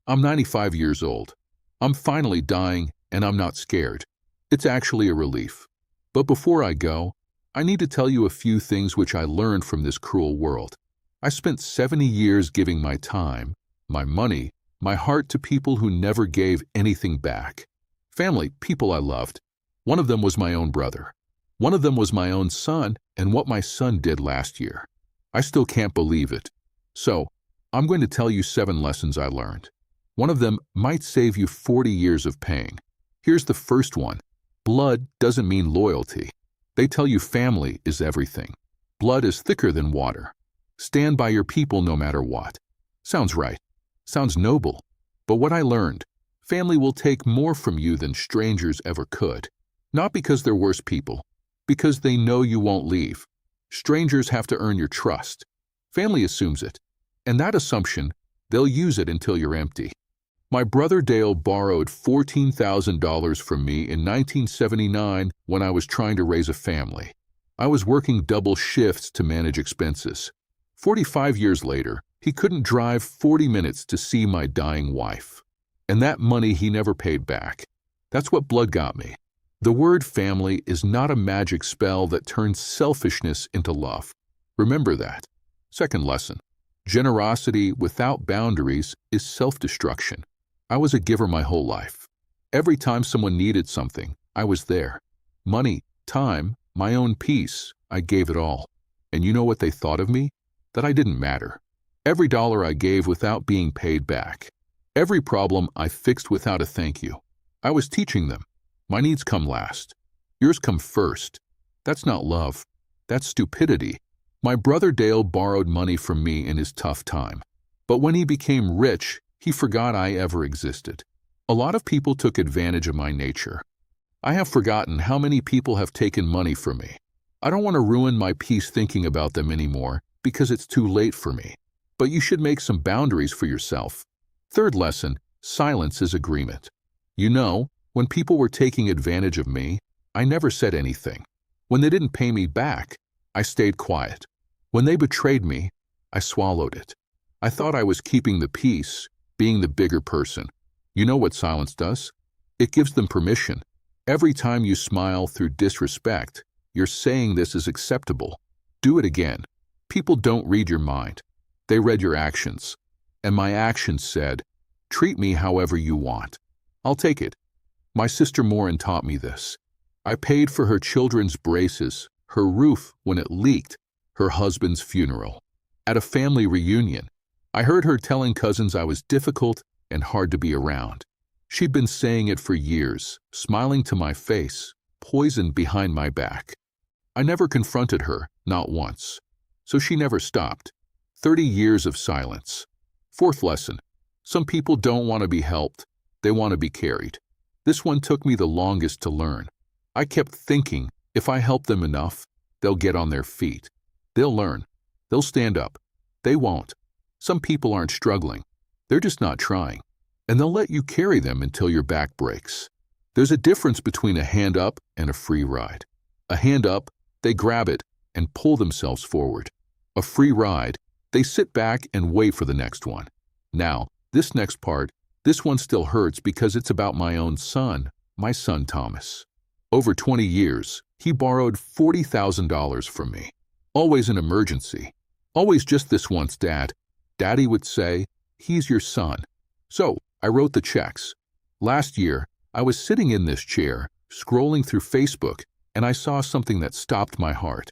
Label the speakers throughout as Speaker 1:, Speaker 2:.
Speaker 1: I'm 95 years old. I'm finally dying, and I'm not scared. It's actually a relief. But before I go, I need to tell you a few things which I learned from this cruel world. I spent 70 years giving my time, my money, my heart to people who never gave anything back. Family, people I loved. One of them was my own brother. One of them was my own son, and what my son did last year. I still can't believe it. So, I'm going to tell you 7 lessons I learned. One of them might save you 40 years of paying. Here's the first one. Blood doesn't mean loyalty. They tell you family is everything. Blood is thicker than water. Stand by your people no matter what. Sounds right. Sounds noble. But what I learned, family will take more from you than strangers ever could. Not because they're worse people, because they know you won't leave. Strangers have to earn your trust. Family assumes it, and that assumption, they'll use it until you're empty. My brother Dale borrowed $14,000 from me in 1979 when I was trying to raise a family. I was working double shifts to manage expenses. 45 years later, he couldn't drive 40 minutes to see my dying wife. And that money he never paid back. That's what blood got me. The word family is not a magic spell that turns selfishness into love. Remember that. Second lesson. Generosity without boundaries is self-destruction. I was a giver my whole life. Every time someone needed something, I was there. Money, time, my own peace, I gave it all. And you know what they thought of me? That I didn't matter. Every dollar I gave without being paid back. Every problem I fixed without a thank you. I was teaching them. My needs come last. Yours come first. That's not love. That's stupidity. My brother Dale borrowed money from me in his tough time. But when he became rich, he forgot I ever existed. A lot of people took advantage of my nature. I have forgotten how many people have taken money from me. I don't want to ruin my peace thinking about them anymore because it's too late for me. But you should make some boundaries for yourself. Third lesson, silence is agreement. You know, when people were taking advantage of me, I never said anything. When they didn't pay me back, I stayed quiet. When they betrayed me, I swallowed it. I thought I was keeping the peace, being the bigger person. You know what silence does? It gives them permission. Every time you smile through disrespect, you're saying this is acceptable. Do it again. People don't read your mind. They read your actions. And my actions said, treat me however you want. I'll take it. My sister Maureen taught me this. I paid for her children's braces, her roof when it leaked, her husband's funeral. At a family reunion, I heard her telling cousins I was difficult and hard to be around. She'd been saying it for years, smiling to my face, poisoned behind my back. I never confronted her, not once. So she never stopped. 30 years of silence. Fourth lesson. Some people don't want to be helped. They want to be carried. This one took me the longest to learn. I kept thinking, if I help them enough, they'll get on their feet. They'll learn. They'll stand up. They won't. Some people aren't struggling. They're just not trying. And they'll let you carry them until your back breaks. There's a difference between a hand up and a free ride. A hand up, they grab it and pull themselves forward. A free ride, they sit back and wait for the next one. Now, this next part, this one still hurts because it's about my own son, my son Thomas. Over 20 years, he borrowed $40,000 from me. Always an emergency. Always just this once, Dad. Daddy would say, he's your son. So, I wrote the checks. Last year, I was sitting in this chair, scrolling through Facebook, and I saw something that stopped my heart.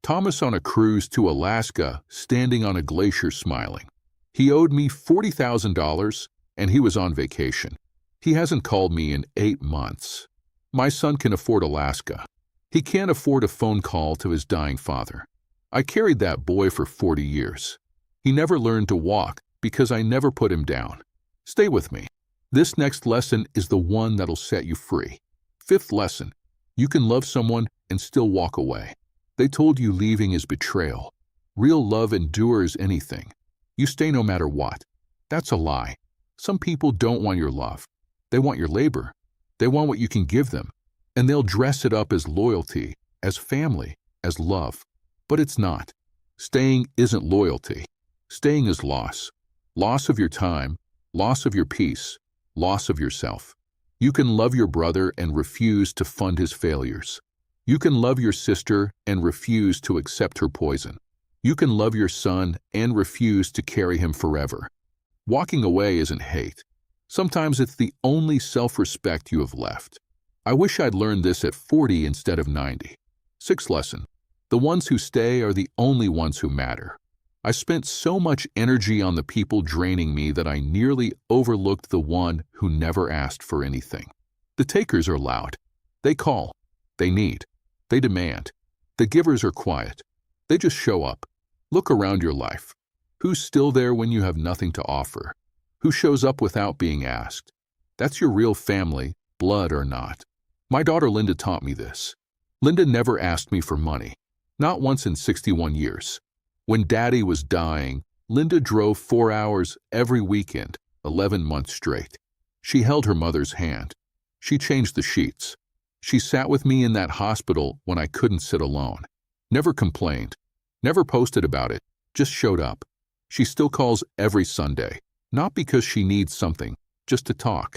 Speaker 1: Thomas on a cruise to Alaska, standing on a glacier smiling. He owed me $40,000, and he was on vacation. He hasn't called me in 8 months. My son can afford Alaska. He can't afford a phone call to his dying father. I carried that boy for 40 years. He never learned to walk because I never put him down. Stay with me. This next lesson is the one that'll set you free. Fifth lesson. You can love someone and still walk away. They told you leaving is betrayal. Real love endures anything. You stay no matter what. That's a lie. Some people don't want your love. They want your labor. They want what you can give them. And they'll dress it up as loyalty, as family, as love. But it's not. Staying isn't loyalty. Staying is loss. Loss of your time, loss of your peace, loss of yourself. You can love your brother and refuse to fund his failures. You can love your sister and refuse to accept her poison. You can love your son and refuse to carry him forever. Walking away isn't hate. Sometimes it's the only self-respect you have left. I wish I'd learned this at 40 instead of 90. Sixth lesson. The ones who stay are the only ones who matter. I spent so much energy on the people draining me that I nearly overlooked the one who never asked for anything. The takers are loud. They call. They need. They demand. The givers are quiet. They just show up. Look around your life. Who's still there when you have nothing to offer? Who shows up without being asked? That's your real family, blood or not. My daughter Linda taught me this. Linda never asked me for money. Not once in 61 years. When Daddy was dying, Linda drove 4 hours every weekend, 11 months straight. She held her mother's hand. She changed the sheets. She sat with me in that hospital when I couldn't sit alone. Never complained. Never posted about it. Just showed up. She still calls every Sunday. Not because she needs something, just to talk.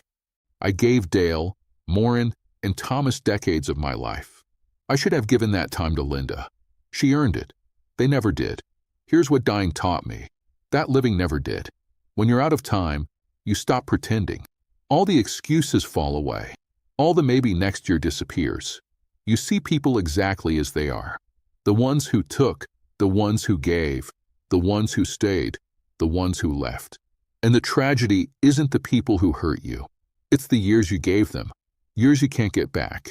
Speaker 1: I gave Dale, Morin, and Thomas decades of my life. I should have given that time to Linda. She earned it. They never did. Here's what dying taught me. That living never did. When you're out of time, you stop pretending. All the excuses fall away. All the maybe next year disappears. You see people exactly as they are. The ones who took, the ones who gave, the ones who stayed, the ones who left. And the tragedy isn't the people who hurt you. It's the years you gave them. Years you can't get back.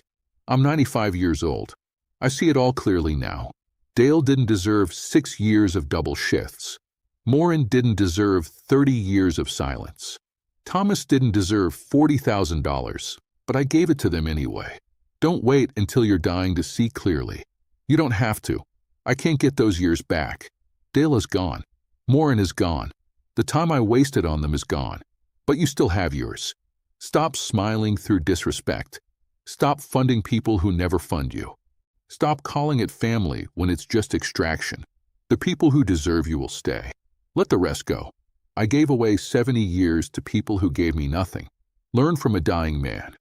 Speaker 1: I'm 95 years old. I see it all clearly now. Dale didn't deserve 6 years of double shifts. Morin didn't deserve 30 years of silence. Thomas didn't deserve $40,000, but I gave it to them anyway. Don't wait until you're dying to see clearly. You don't have to. I can't get those years back. Dale is gone. Morin is gone. The time I wasted on them is gone. But you still have yours. Stop smiling through disrespect. Stop funding people who never fund you. Stop calling it family when it's just extraction. The people who deserve you will stay. Let the rest go. I gave away 70 years to people who gave me nothing. Learn from a dying man.